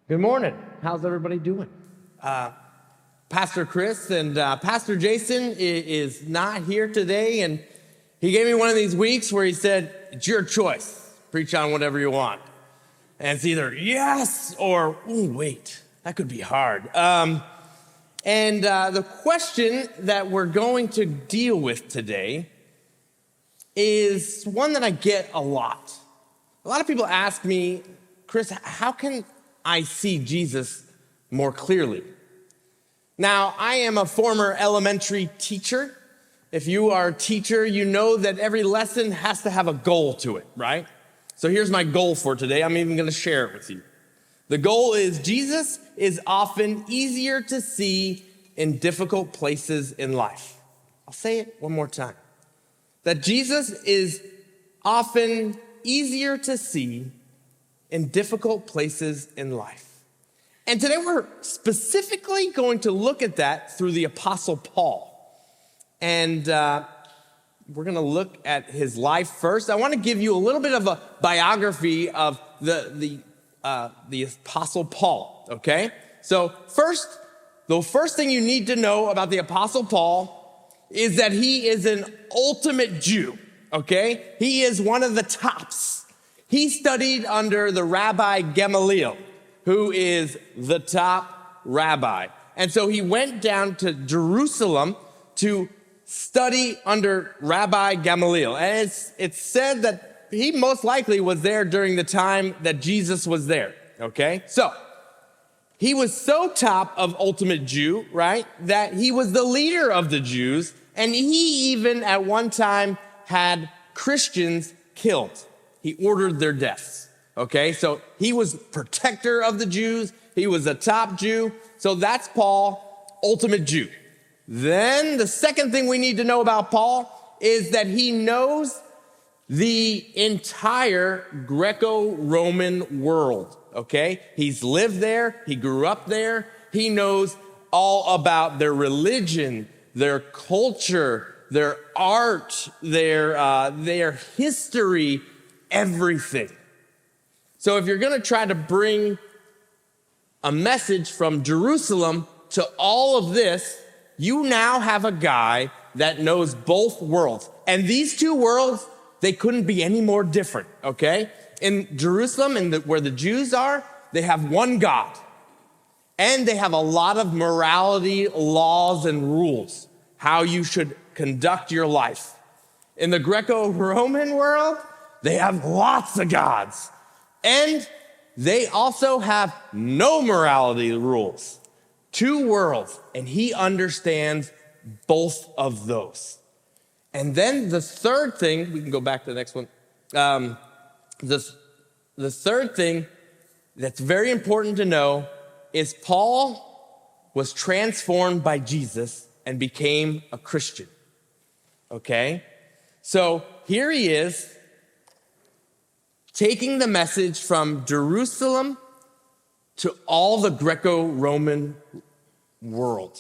Good morning. How's everybody doing? Pastor Chris and Pastor Jason is not here today, and he gave me one of these weeks where he said, it's your choice. Preach on whatever you want. And it's either yes or, ooh, wait, that could be hard. The question that we're going to deal with today is one that I get a lot. A lot of people ask me, Chris, how can I see Jesus more clearly? Now, I am a former elementary teacher. If you are a teacher, you know that every lesson has to have a goal to it, right? So here's my goal for today. I'm even going to share it with you. The goal is Jesus is often easier to see in difficult places in life. I'll say it one more time. That Jesus is often easier to see in difficult places in life. And today we're specifically going to look at that through the Apostle Paul. And we're going to look at his life first. I want to give you a little bit of a biography of the Apostle Paul, okay? So the first thing you need to know about the Apostle Paul is that he is an ultimate Jew, okay? He is one of the tops. He studied under the Rabbi Gamaliel, who is the top rabbi. And so he went down to Jerusalem to study under Rabbi Gamaliel. And it's said that he most likely was there during the time that Jesus was there, okay? So he was so top of ultimate Jew, right, that he was the leader of the Jews, and he even at one time had Christians killed. He ordered their deaths, okay? So he was protector of the Jews. He was a top Jew. So that's Paul, ultimate Jew. Then the second thing we need to know about Paul is that he knows the entire Greco-Roman world, okay? He's lived there. He grew up there. He knows all about their religion, their culture, their art, their history, everything. So if you're going to try to bring a message from Jerusalem to all of this, you now have a guy that knows both worlds. And these two worlds, they couldn't be any more different, okay? In Jerusalem, where the Jews are, they have one God. And they have a lot of morality, laws, and rules, how you should conduct your life. In the Greco-Roman world, they have lots of gods. And they also have no morality rules. Two worlds. And he understands both of those. And then the third thing, we can go back to the next one. The third thing that's very important to know is Paul was transformed by Jesus and became a Christian. Okay? So here he is, taking the message from Jerusalem to all the Greco-Roman world.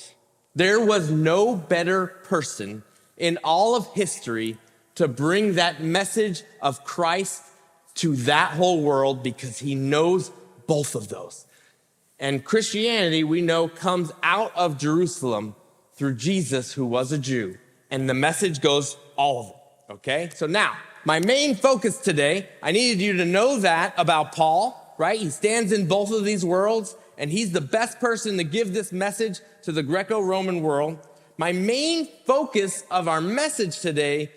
There was no better person in all of history to bring that message of Christ to that whole world because he knows both of those. And Christianity, we know, comes out of Jerusalem through Jesus, who was a Jew. And the message goes all of it, okay? So now, my main focus today, I needed you to know that about Paul, right? He stands in both of these worlds, and he's the best person to give this message to the Greco-Roman world. My main focus of our message today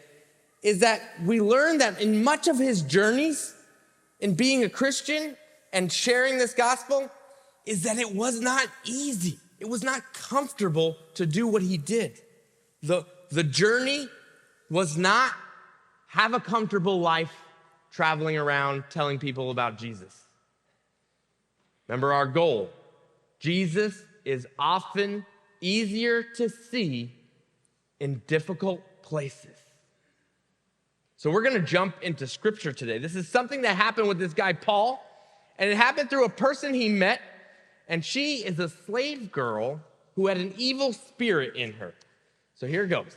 is that we learn that in much of his journeys in being a Christian and sharing this gospel is that it was not easy. It was not comfortable to do what he did. The journey was not have a comfortable life traveling around telling people about Jesus. Remember our goal. Jesus is often easier to see in difficult places. So we're going to jump into scripture today. This is something that happened with this guy, Paul, and it happened through a person he met, and she is a slave girl who had an evil spirit in her. So here it goes.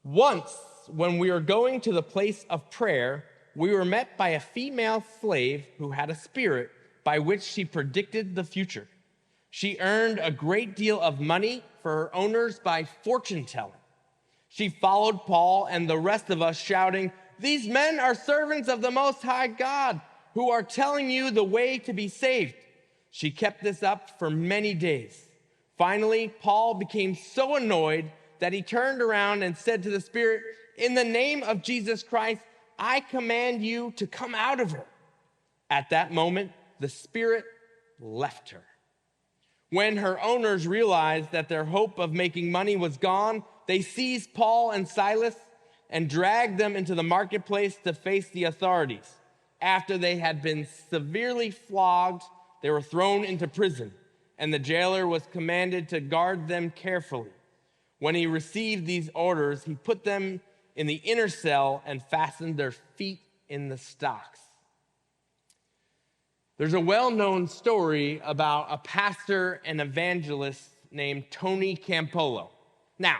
Once, when we were going to the place of prayer, we were met by a female slave who had a spirit by which she predicted the future. She earned a great deal of money for her owners by fortune telling. She followed Paul and the rest of us shouting, "These men are servants of the Most High God who are telling you the way to be saved." She kept this up for many days. Finally, Paul became so annoyed that he turned around and said to the Spirit, "In the name of Jesus Christ, I command you to come out of her." At that moment, the Spirit left her. When her owners realized that their hope of making money was gone, they seized Paul and Silas and dragged them into the marketplace to face the authorities. After they had been severely flogged, they were thrown into prison, and the jailer was commanded to guard them carefully. When he received these orders, he put them in the inner cell and fastened their feet in the stocks. There's a well-known story about a pastor and evangelist named Tony Campolo. Now,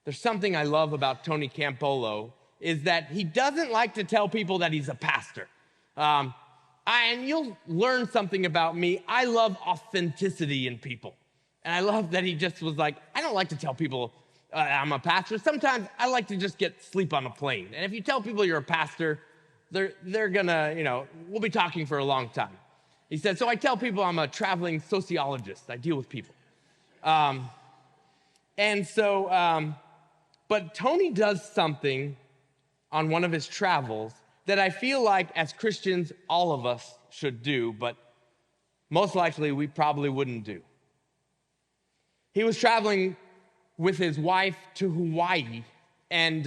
there's something I love about Tony Campolo is that he doesn't like to tell people that he's a pastor. And you'll learn something about me. I love authenticity in people. And I love that he just was like, I don't like to tell people I'm a pastor. Sometimes I like to just get sleep on a plane. And if you tell people you're a pastor, they're gonna, we'll be talking for a long time. He said, so I tell people I'm a traveling sociologist. I deal with people. But Tony does something on one of his travels that I feel like as Christians, all of us should do, but most likely we probably wouldn't do. He was traveling with his wife to Hawaii, and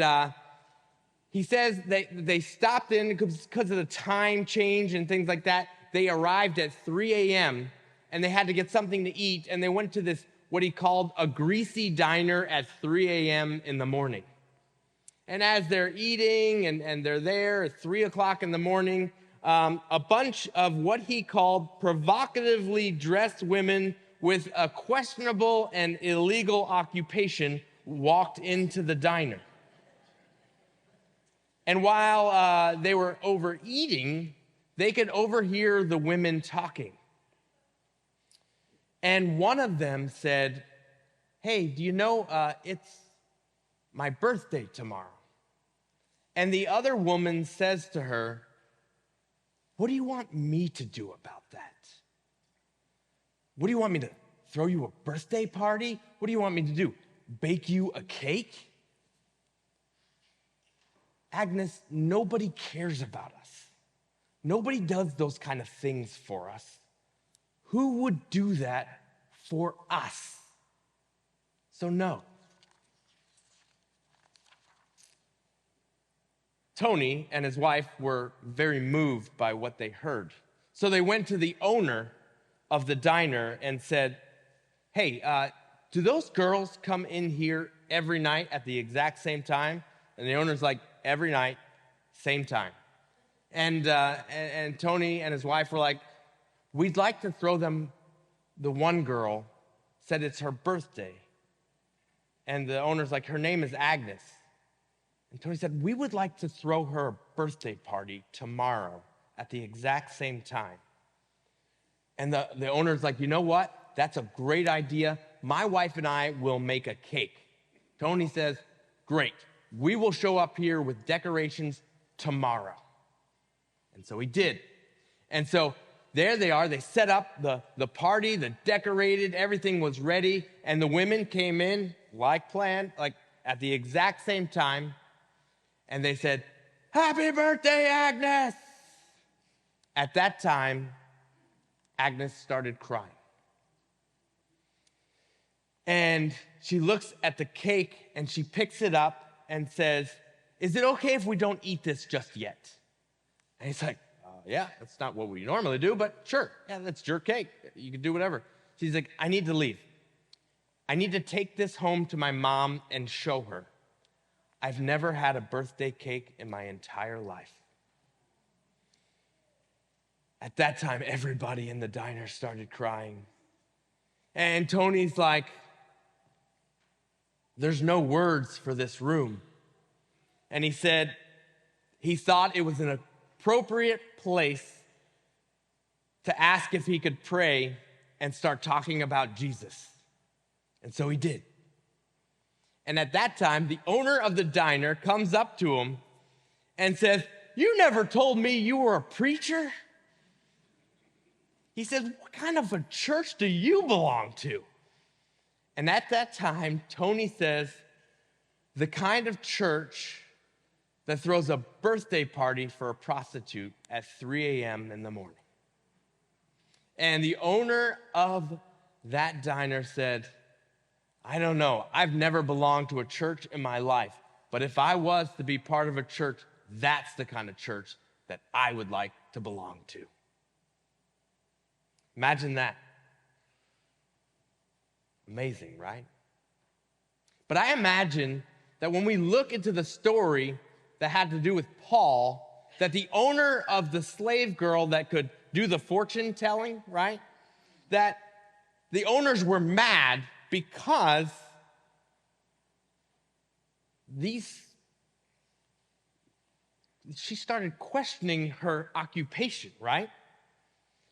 he says they stopped in because of the time change and things like that. They arrived at 3 a.m., and they had to get something to eat, and they went to this, what he called a greasy diner at 3 a.m. in the morning. And as they're eating and they're there at 3 o'clock in the morning, a bunch of what he called provocatively dressed women with a questionable and illegal occupation walked into the diner. And while they were overeating, they could overhear the women talking. And one of them said, "Hey, do you know it's my birthday tomorrow?" And the other woman says to her, "What do you want me to do about that? What do you want me to throw you a birthday party? What do you want me to do? Bake you a cake?" Agnes, nobody cares about us. Nobody does those kind of things for us. Who would do that for us? So no. Tony and his wife were very moved by what they heard. So they went to the owner of the diner and said, "Hey, do those girls come in here every night at the exact same time?" And the owner's like, "Every night, same time." And Tony and his wife were like, "We'd like to throw them." The one girl said it's her birthday. And the owner's like, "Her name is Agnes." And Tony said, "We would like to throw her a birthday party tomorrow at the exact same time." And the owner's like, "You know what? That's a great idea. My wife and I will make a cake." Tony says, "Great. We will show up here with decorations tomorrow." And so he did. And so there they are. They set up the party, the decorated, everything was ready. And the women came in like planned, like at the exact same time. And they said, "Happy birthday, Agnes." At that time, Agnes started crying. And she looks at the cake and she picks it up and says, "Is it okay if we don't eat this just yet?" And he's like, "Yeah, that's not what we normally do, but sure. Yeah, that's your cake. You can do whatever." She's like, "I need to leave. I need to take this home to my mom and show her. I've never had a birthday cake in my entire life." At that time, everybody in the diner started crying. And Tony's like, "There's no words for this room." And he said he thought it was an appropriate place to ask if he could pray and start talking about Jesus. And so he did. And at that time, the owner of the diner comes up to him and says, "You never told me you were a preacher?" He says, "What kind of a church do you belong to?" And at that time, Tony says, "The kind of church that throws a birthday party for a prostitute at 3 a.m. in the morning." And the owner of that diner said, "I don't know. I've never belonged to a church in my life, but if I was to be part of a church, that's the kind of church that I would like to belong to." Imagine that. Amazing, right? But I imagine that when we look into the story that had to do with Paul, that the owner of the slave girl that could do the fortune telling, right? That the owners were mad because she started questioning her occupation, right?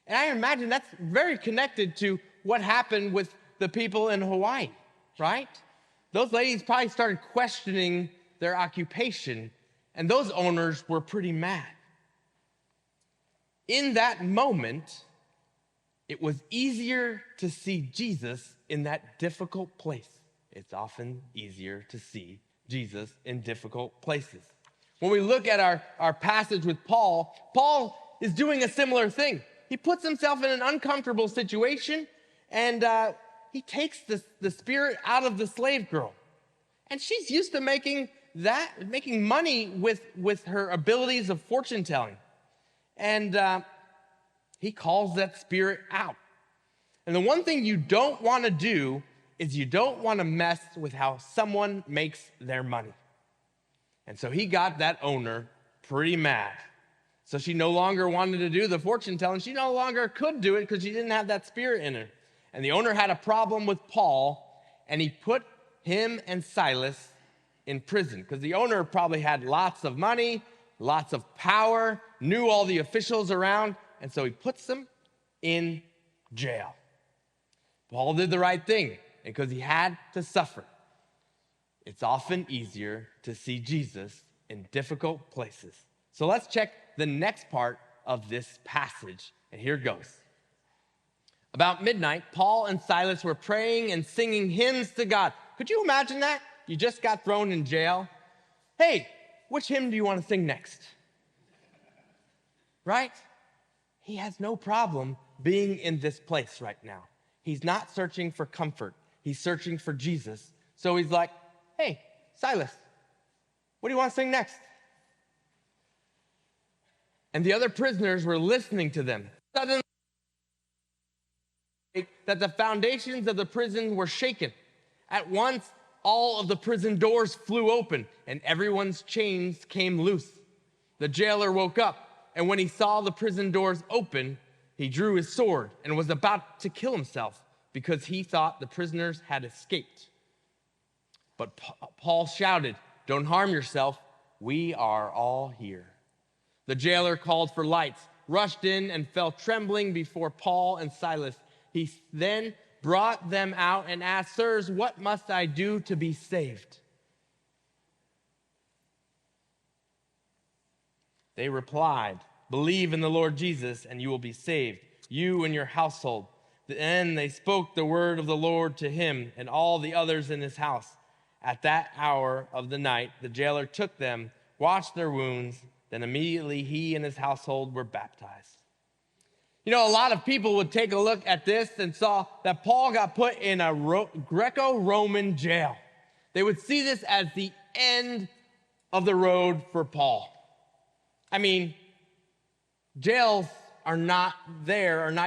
And I imagine that's very connected to what happened with the people in Hawaii, right? Those ladies probably started questioning their occupation, and those owners were pretty mad. In that moment, it was easier to see Jesus in that difficult place. It's often easier to see Jesus in difficult places. When we look at our passage with Paul, Paul is doing a similar thing. He puts himself in an uncomfortable situation, and he takes the spirit out of the slave girl. And she's used to making money with her abilities of fortune telling. And he calls that spirit out. And the one thing you don't want to do is you don't want to mess with how someone makes their money. And so he got that owner pretty mad. So she no longer wanted to do the fortune telling. She no longer could do it because she didn't have that spirit in her. And the owner had a problem with Paul, and he put him and Silas in prison because the owner probably had lots of money, lots of power, knew all the officials around, and so he puts them in jail. Paul did the right thing because he had to suffer. It's often easier to see Jesus in difficult places. So let's check the next part of this passage, and here it goes. About midnight, Paul and Silas were praying and singing hymns to God. Could you imagine that? You just got thrown in jail. Hey, which hymn do you want to sing next? Right? He has no problem being in this place right now. He's not searching for comfort. He's searching for Jesus. So he's like, "Hey, Silas, what do you want to sing next?" And the other prisoners were listening to them. Suddenly, that the foundations of the prison were shaken. At once, all of the prison doors flew open, and everyone's chains came loose. The jailer woke up, and when he saw the prison doors open, he drew his sword and was about to kill himself because he thought the prisoners had escaped. But Paul shouted, "Don't harm yourself. We are all here." The jailer called for lights, rushed in, and fell trembling before Paul and Silas. He then brought them out and asked, "Sirs, what must I do to be saved?" They replied, "Believe in the Lord Jesus, and you will be saved, you and your household." Then they spoke the word of the Lord to him and all the others in his house. At that hour of the night, the jailer took them, washed their wounds, then immediately he and his household were baptized. You know, a lot of people would take a look at this and saw that Paul got put in a Greco-Roman jail. They would see this as the end of the road for Paul. I mean, jails are not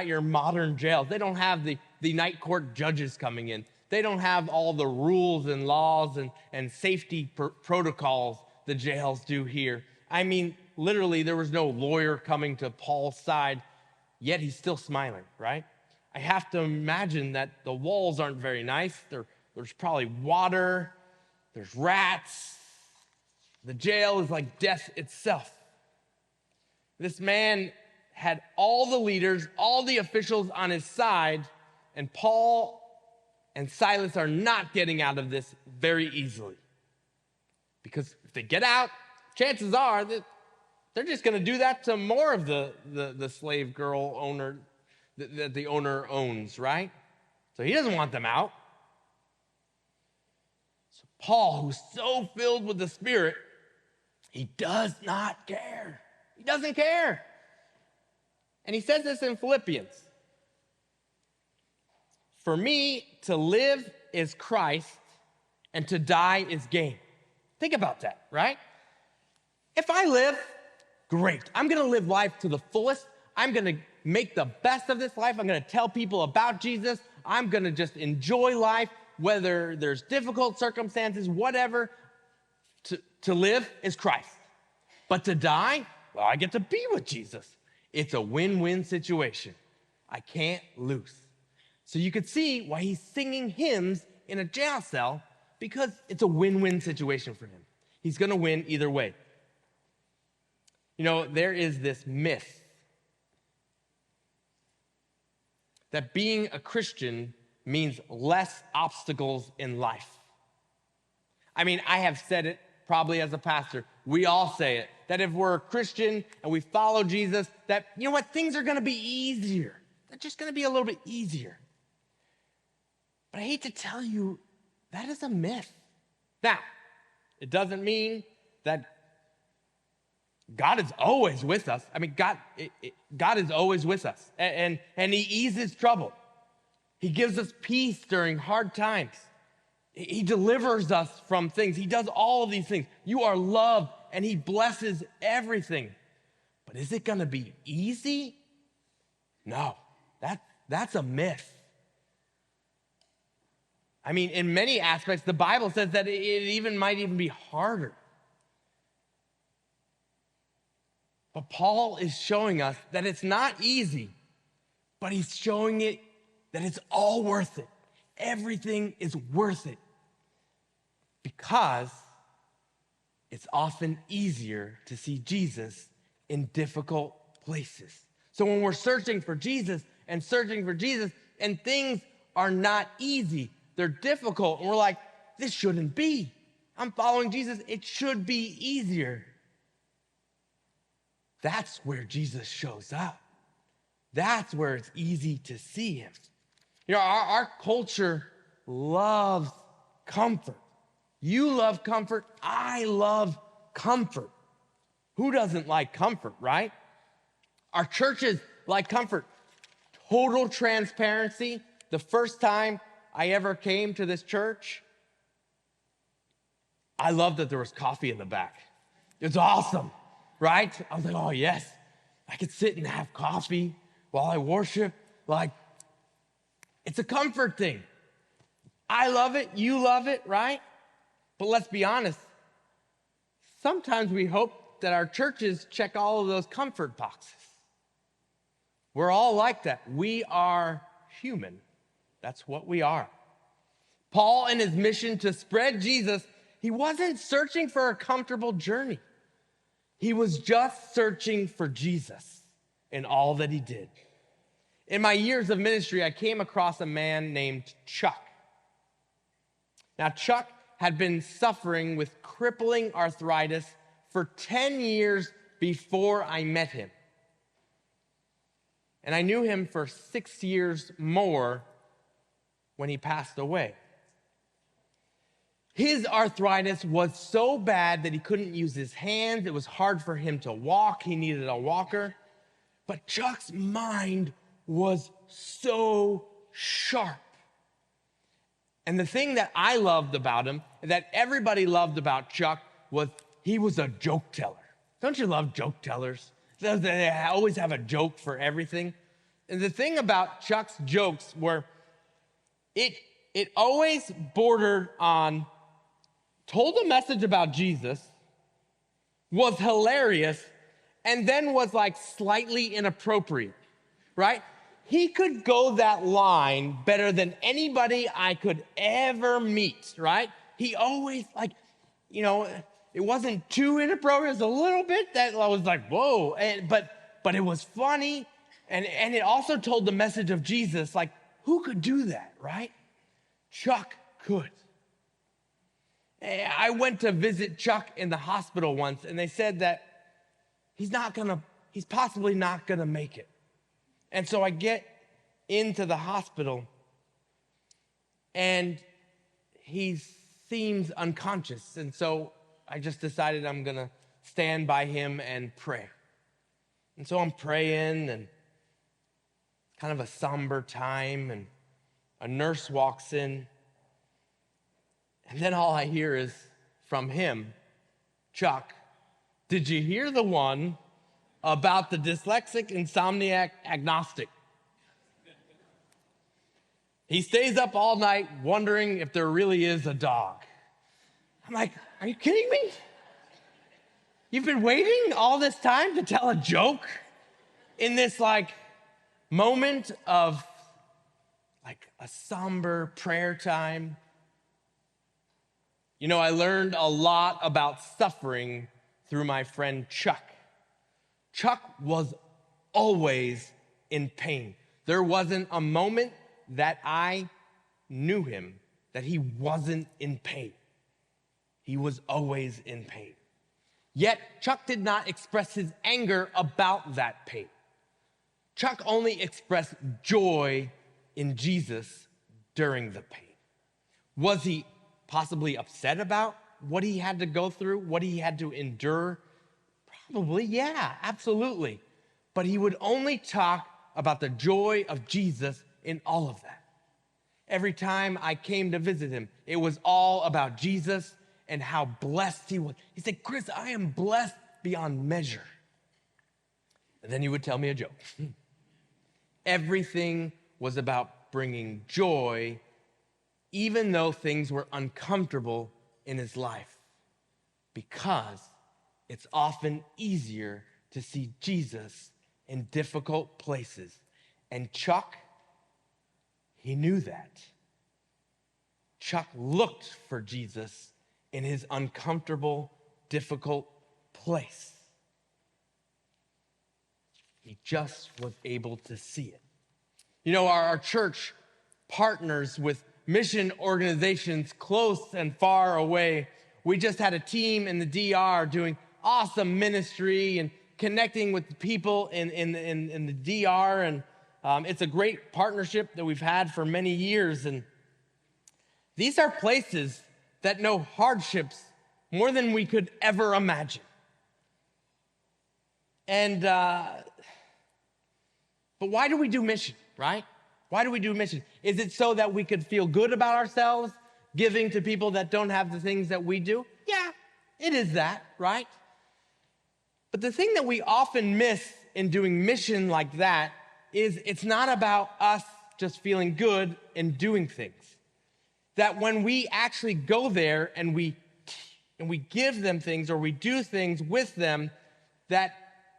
your modern jails. They don't have the night court judges coming in. They don't have all the rules and laws and safety protocols the jails do here. I mean, literally, there was no lawyer coming to Paul's side, yet he's still smiling, right? I have to imagine that the walls aren't very nice. There's probably water. There's rats. The jail is like death itself. This man had all the leaders, all the officials on his side, and Paul and Silas are not getting out of this very easily. Because if they get out, chances are that they're just going to do that to more of the slave girl owner that the owner owns, right? So he doesn't want them out. So Paul, who's so filled with the Spirit, he does not care. He doesn't care. And he says this in Philippians. For me, to live is Christ, and to die is gain. Think about that, right? If I live, great. I'm going to live life to the fullest. I'm going to make the best of this life. I'm going to tell people about Jesus. I'm going to just enjoy life, whether there's difficult circumstances, whatever. To live is Christ. But to die, well, I get to be with Jesus. It's a win-win situation. I can't lose. So you could see why he's singing hymns in a jail cell, because it's a win-win situation for him. He's going to win either way. You know, there is this myth that being a Christian means less obstacles in life. I mean, I have said it probably as a pastor. We all say it, that if we're a Christian and we follow Jesus, that, you know what, things are going to be easier. They're just going to be a little bit easier. But I hate to tell you, that is a myth. Now, it doesn't mean that God is always with us. I mean, God is always with us, and he eases trouble. He gives us peace during hard times. He delivers us from things. He does all of these things. You are loved, and he blesses everything. But is it going to be easy? No, that's a myth. I mean, in many aspects, the Bible says that it might even be harder. But Paul is showing us that it's not easy, but he's showing it that it's all worth it. Everything is worth it, because it's often easier to see Jesus in difficult places. So when we're searching for Jesus and things are not easy, they're difficult, and we're like, this shouldn't be. I'm following Jesus. It should be easier. That's where Jesus shows up. That's where it's easy to see him. You know, our culture loves comfort. You love comfort. I love comfort. Who doesn't like comfort, right? Our churches like comfort. Total transparency. The first time I ever came to this church, I loved that there was coffee in the back. It was awesome, right? I was like, oh yes, I could sit and have coffee while I worship. Like, it's a comfort thing. I love it, you love it, right? But let's be honest, sometimes we hope that our churches check all of those comfort boxes. We're all like that. We are human. That's what we are. Paul, in his mission to spread Jesus, he wasn't searching for a comfortable journey. He was just searching for Jesus in all that he did. In my years of ministry, I came across a man named Chuck. Now, Chuck had been suffering with crippling arthritis for 10 years before I met him. And I knew him for 6 years more when he passed away. His arthritis was so bad that he couldn't use his hands. It was hard for him to walk. He needed a walker. But Chuck's mind was so sharp. And the thing that I loved about him, that everybody loved about Chuck, was he was a joke teller. Don't you love joke tellers? They always have a joke for everything. And the thing about Chuck's jokes were, it always bordered on, told a message about Jesus, was hilarious, and then was like slightly inappropriate, right? He could go that line better than anybody I could ever meet, right? He always, like, you know, it wasn't too inappropriate. It was a little bit that I was like, whoa. But but it was funny. And it also told the message of Jesus, like, who could do that, right? Chuck could. I went to visit Chuck in the hospital once, and they said that he's possibly not gonna make it. And so I get into the hospital, and he seems unconscious. And so I just decided I'm gonna stand by him and pray. And so I'm praying, and kind of a somber time, and a nurse walks in, and then all I hear is from him, Chuck, did you hear the one about the dyslexic, insomniac, agnostic? He stays up all night wondering if there really is a dog. I'm like, are you kidding me? You've been waiting all this time to tell a joke in this moment of a somber prayer time? You know, I learned a lot about suffering through my friend Chuck. Chuck was always in pain. There wasn't a moment that I knew him that he wasn't in pain. He was always in pain. Yet Chuck did not express his anger about that pain. Chuck only expressed joy in Jesus during the pain. Was he possibly upset about what he had to go through, what he had to endure? Probably, yeah, absolutely. But he would only talk about the joy of Jesus in all of that. Every time I came to visit him, it was all about Jesus and how blessed he was. He said, Chris, I am blessed beyond measure. And then he would tell me a joke. Everything was about bringing joy, even though things were uncomfortable in his life, because it's often easier to see Jesus in difficult places. And Chuck, he knew that. Chuck looked for Jesus in his uncomfortable, difficult place. He just was able to see it. You know, our church partners with mission organizations close and far away. We just had a team in the DR doing awesome ministry and connecting with people in the DR. And it's a great partnership that we've had for many years. And these are places that know hardships more than we could ever imagine. And, but why do we do mission, right? Why do we do mission? Is it so that we could feel good about ourselves, giving to people that don't have the things that we do? Yeah, it is that, right? But the thing that we often miss in doing mission like that is it's not about us just feeling good and doing things. That when we actually go there and we give them things or we do things with them, that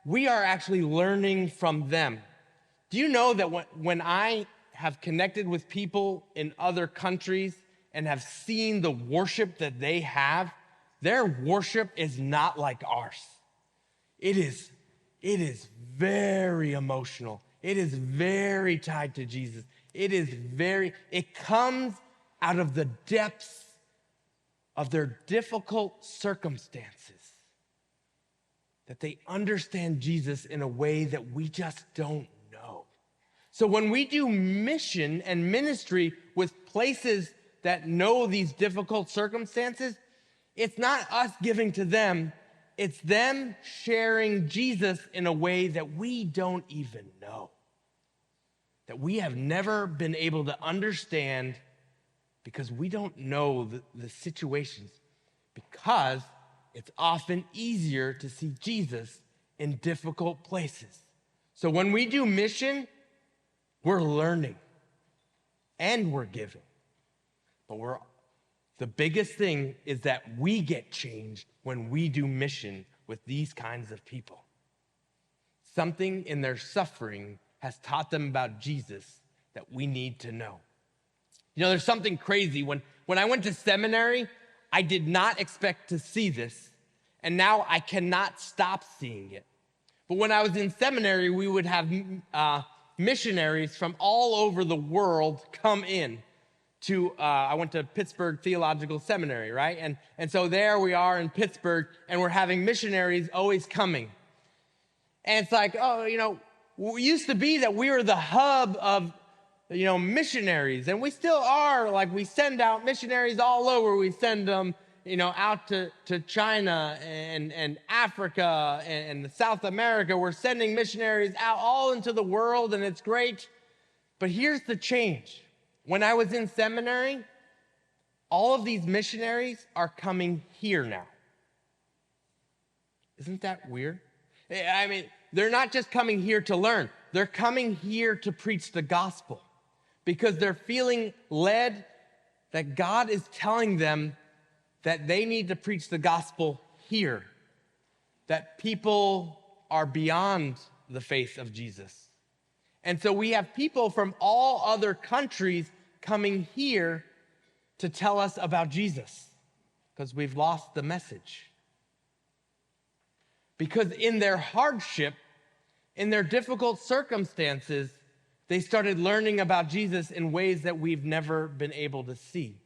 we are actually learning from them. Do you know that when I have connected with people in other countries and have seen the worship that they have, their worship is not like ours. It is very emotional. It is very tied to Jesus. It comes out of the depths of their difficult circumstances, that they understand Jesus in a way that we just don't know. So when we do mission and ministry with places that know these difficult circumstances, it's not us giving to them, it's them sharing Jesus in a way that we don't even know, that we have never been able to understand because we don't know the situations, because it's often easier to see Jesus in difficult places. So when we do mission, we're learning and we're giving. But the biggest thing is that we get changed when we do mission with these kinds of people. Something in their suffering has taught them about Jesus that we need to know. You know, there's something crazy. When I went to seminary, I did not expect to see this, and now I cannot stop seeing it. But when I was in seminary, we would have missionaries from all over the world come in to, I went to Pittsburgh Theological Seminary, right? And so there we are in Pittsburgh, and we're having missionaries always coming. And it's like, oh, it used to be that we were the hub of, missionaries, and we still are. Like, we send out missionaries all over. We send them, out to China and Africa and South America. We're sending missionaries out all into the world, and it's great. But here's the change. When I was in seminary, all of these missionaries are coming here now. Isn't that weird? I mean, they're not just coming here to learn. They're coming here to preach the gospel because they're feeling led that God is telling them that they need to preach the gospel here, that people are beyond the faith of Jesus. And so we have people from all other countries coming here to tell us about Jesus because we've lost the message. Because in their hardship, in their difficult circumstances, they started learning about Jesus in ways that we've never been able to see.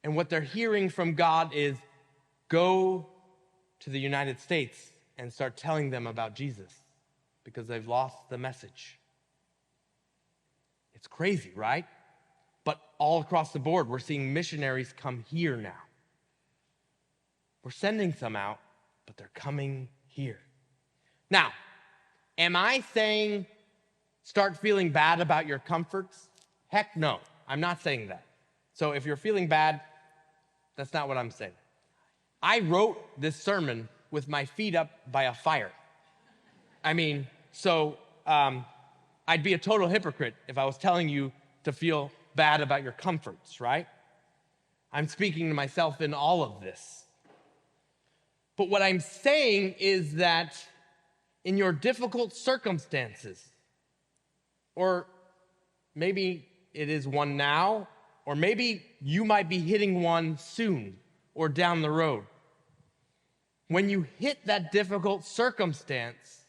And what they're hearing from God is, go to the United States and start telling them about Jesus because they've lost the message. It's crazy, right? But all across the board, we're seeing missionaries come here now. We're sending some out, but they're coming here. Now, am I saying start feeling bad about your comforts? Heck no, I'm not saying that. So if you're feeling bad, that's not what I'm saying. I wrote this sermon with my feet up by a fire. I mean, so I'd be a total hypocrite if I was telling you to feel bad about your comforts, right? I'm speaking to myself in all of this. But what I'm saying is that in your difficult circumstances, or maybe it is one now, or maybe you might be hitting one soon or down the road. When you hit that difficult circumstance,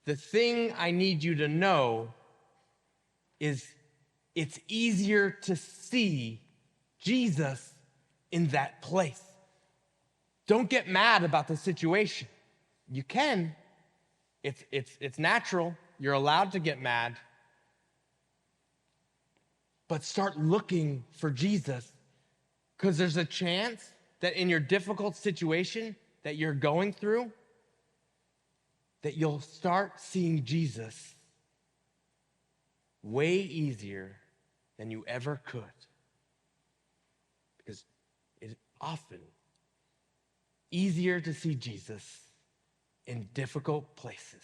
the thing I need you to know is it's easier to see Jesus in that place. Don't get mad about the situation. You can. It's natural. You're allowed to get mad. But start looking for Jesus, because there's a chance that in your difficult situation that you're going through, that you'll start seeing Jesus way easier than you ever could. Because it's often easier to see Jesus in difficult places.